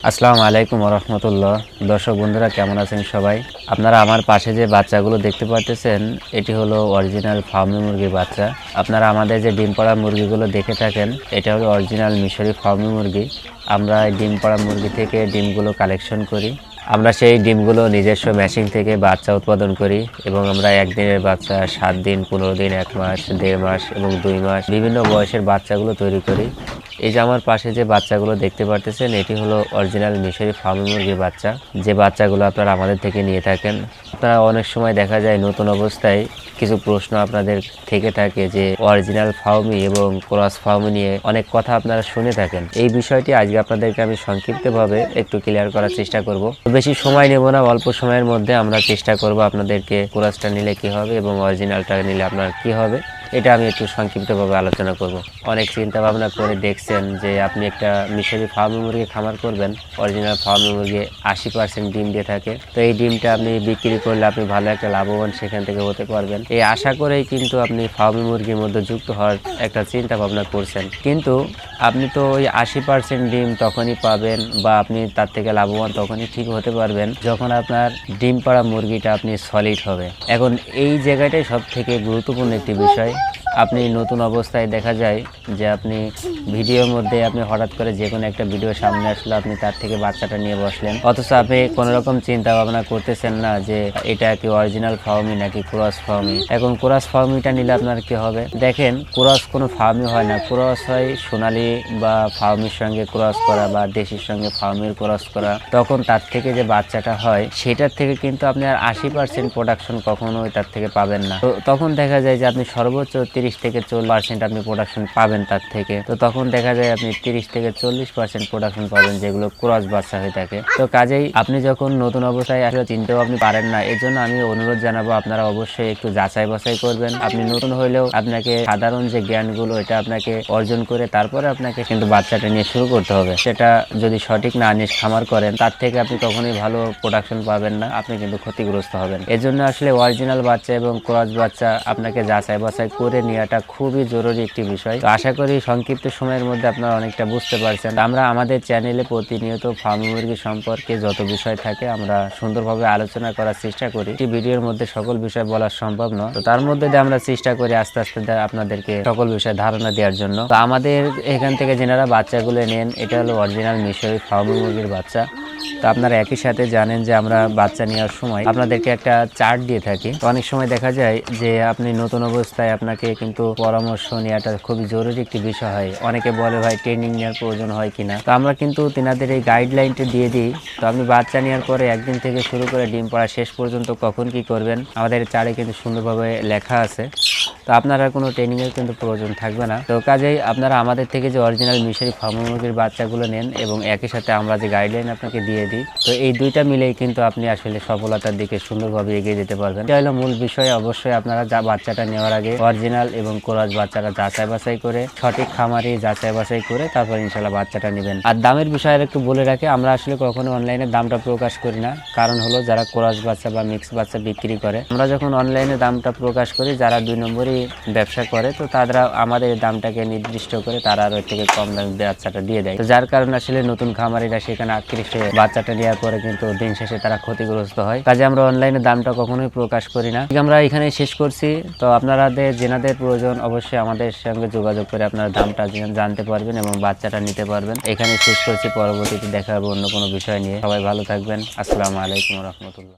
আসসালামু আলাইকুম রহমতুল্লাহ। দর্শক বন্ধুরা কেমন আছেন সবাই? আপনারা আমার পাশে যে বাচ্চাগুলো দেখতে পাচ্ছেন এটি হলো অরিজিনাল ফার্মি মুরগির বাচ্চা। আপনারা আমাদের যে ডিম পাড়া মুরগিগুলো দেখে থাকেন এটা হলো অরিজিনাল মিশরি ফার্মি মুরগি। আমরা ডিম পাড়া মুরগি থেকে ডিমগুলো কালেকশন করি। আমরা সেই ডিমগুলো নিজস্ব মেশিন থেকে বাচ্চা উৎপাদন করি এবং আমরা একদিনের বাচ্চা, 7 দিন, 15 দিন, 1 মাস, 1.5 মাস এবং 2 মাস বিভিন্ন বয়সের বাচ্চাগুলো তৈরি করি। এই যে আমার পাশে যে বাচ্চাগুলো দেখতে পারতেছেন এটি হলো অরিজিনাল মিশরি ফার্মি মুরগির বাচ্চা, যে বাচ্চাগুলো আপনারা আমাদের থেকে নিয়ে থাকেন। আপনারা অনেক সময় দেখা যায় নতুন অবস্থায় কিছু প্রশ্ন আপনাদের থেকে থাকে যে অরিজিনাল ফার্মি এবং ক্রস ফার্মি নিয়ে অনেক কথা আপনারা শুনে থাকেন। এই বিষয়টি আজকে আপনাদেরকে আমি সংক্ষিপ্তভাবে একটু ক্লিয়ার করার চেষ্টা করব। বেশি সময় নেব না, অল্প সময়ের মধ্যে আমরা চেষ্টা করব আপনাদেরকে ক্রসটা নিলে কি হবে এবং অরিজিনালটা নিলে আপনার কি হবে এটা আমি একটু সংক্ষিপ্তভাবে আলোচনা করব। অনেক চিন্তা ভাবনা করে দেখছেন যে আপনি একটা মিশরি ফার্মি মুরগি খামার করবেন। অরিজিনাল ফার্মি মুরগি 80% ডিম দিয়ে থাকে, তো এই ডিমটা আপনি বিক্রি করলে আপনি ভালো একটা লাভবান সেখান থেকে হতে পারবেন। এই আশা করেই কিন্তু আপনি ফার্মি মুরগির মধ্যে যুক্ত হওয়ার একটা চিন্তা ভাবনা করছেন, কিন্তু আপনি তো ওই 80% ডিম তখনই পাবেন বা আপনি তার থেকে লাভবান তখনই ঠিক হতে পারবেন যখন আপনার ডিম পাড়া মুরগিটা আপনি সলিড হবে। এখন এই জায়গাটাই সব থেকে গুরুত্বপূর্ণ একটি বিষয়। আপনি নতুন অবস্থায় দেখা যায় যে আপনি ভিডিওর মধ্যে আপনি হঠাৎ করে যে কোনো একটা ভিডিও সামনে আসলো, আপনি তার থেকে বাচ্চাটা নিয়ে বসলেন, অথচ আপনি কোনো রকম চিন্তা ভাবনা করতেছেন না যে এটা কি অরিজিনাল ফার্মি নাকি ক্রস ফার্মি। এখন ক্রস ফার্মিটা নিলে আপনার কি হবে? দেখেন, ক্রস কোনো ফার্মি হয় না, ক্রস হয় সোনালী বা ফার্মির সঙ্গে ক্রস করা বা দেশির সঙ্গে ফার্মির ক্রস করা। তখন তার থেকে যে বাচ্চাটা হয় সেটার থেকে কিন্তু আপনি আর 80% প্রোডাকশন কখনোই তার থেকে পাবেন না। তো তখন দেখা যায় যে আপনি সর্বোচ্চ 30 থেকে 40% আপনি প্রোডাকশন পাবেন তার থেকে। তো তখন দেখা যায় আপনি 30 থেকে 40% প্রোডাকশন পাবেন যেগুলো ক্রস বাচ্চা হয়ে থাকে। তো কাজেই আপনি যখন নতুন অবস্থায় আসলে চিনতেও আপনি পারেন না, এর জন্য আমি অনুরোধ জানাবো আপনারা অবশ্যই একটু যাচাই বাছাই করবেন। আপনি নতুন হইলেও আপনাকে সাধারণ যে জ্ঞানগুলো এটা আপনাকে অর্জন করে তারপরে আপনাকে কিন্তু বাচ্চাটা নিয়ে শুরু করতে হবে। সেটা যদি সঠিক না নিয়ে খামার করেন তার থেকে আপনি কখনোই ভালো প্রোডাকশন পাবেন না, আপনি কিন্তু ক্ষতিগ্রস্ত হবেন। এর জন্য আসলে অরিজিনাল বাচ্চা এবং ক্রস বাচ্চা আপনাকে যাচাই বাছাই করে নেওয়াটা খুবই জরুরি একটি বিষয়। তো আশা করি সংক্ষিপ্ত সময়ের মধ্যে আপনারা অনেকটা বুঝতে পারছেন। আমরা আমাদের চ্যানেলে প্রতিনিয়ত ফার্মি মুরগি সম্পর্কে যত বিষয় থাকে আমরা সুন্দরভাবে আলোচনা করার চেষ্টা করি। একটি ভিডিওর মধ্যে সকল বিষয় বলা সম্ভব নয়, তো তার মধ্যে আমরা চেষ্টা করি আস্তে আস্তে আপনাদেরকে সকল বিষয়ে ধারণা দেওয়ার জন্য। তো আমাদের এখান থেকে যেনারা বাচ্চাগুলো নেন এটা হলো অরিজিনাল মিশরি ফার্মি মুরগির বাচ্চা। তো আপনারা একই সাথে জানেন যে আমরা বাচ্চা নেওয়ার সময় আপনাদেরকে একটা চার্ট দিয়ে থাকি। তো অনেক সময় দেখা যায় যে আপনি নতুন অবস্থায় আপনাকে কিন্তু পরামর্শ নেওয়াটা খুবই জরুরি একটি বিষয় হয়। অনেকে বলে ভাই ট্রেনিং নেওয়ার প্রয়োজন হয় কিনা, তো আমরা কিন্তু তেনাদের এই গাইডলাইনটা দিয়ে দিই। তো আপনি বাচ্চা নেওয়ার পরে একদিন থেকে শুরু করে ডিম পাড়া শেষ পর্যন্ত কখন কি করবেন আমাদের চার্টে কিন্তু সুন্দরভাবে লেখা আছে। তো আপনারা কোনো ট্রেনিংয়ের কিন্তু প্রয়োজন থাকবে না। তো কাজেই আপনারা আমাদের থেকে যে অরিজিনাল মিশরি ফার্মি মুরগির বাচ্চাগুলো নেন এবং একই সাথে আমরা যে গাইডলাইন আপনাকে দিয়ে দিই, তো এই দুইটা মিলেই কিন্তু আপনি আসলে সফলতার দিকে সুন্দরভাবে এগিয়ে যেতে পারবেন। এটা হলো মূল বিষয়। অবশ্যই আপনারা যা বাচ্চাটা নেওয়ার আগে অরিজিনাল এবং ক্রস বাচ্চাটা যাচাই বাছাই করে সঠিক খামারে যাচাই বাছাই করে তারপর ইনশাল্লাহ বাচ্চাটা নেবেন। আর দামের বিষয়ে একটু বলে রাখি, আমরা আসলে কখনো অনলাইনে দামটা প্রকাশ করি না। কারণ হলো যারা ক্রস বাচ্চা বা মিক্স বাচ্চা বিক্রি করে, আমরা যখন অনলাইনে দামটা প্রকাশ করি যারা 2 নম্বরই ব্যবসা করে তো তারা আমাদের দামটাকে নির্দিষ্ট করে তারা আরো থেকে কম দামে বাচ্চাটা দিয়ে দেয়। তো যার কারণে আসলে নতুন খামারিরা সেখানে আকৃষ্ট হয়ে বাচ্চাটা নেওয়ার পরে কিন্তু দিন শেষে তারা ক্ষতিগ্রস্ত হয়। কাজে আমরা অনলাইনে দামটা কখনোই প্রকাশ করি না। আমরা এখানে শেষ করছি। তো আপনাদের যেনাদের প্রয়োজন অবশ্যই আমাদের সঙ্গে যোগাযোগ করে আপনারা দামটা জানতে পারবেন এবং বাচ্চাটা নিতে পারবেন। এখানে শেষ করছি, পরবর্তীতে দেখা হবে অন্য কোনো বিষয় নিয়ে। সবাই ভালো থাকবেন। আসসালামু আলাইকুম রহমতুল্লাহ।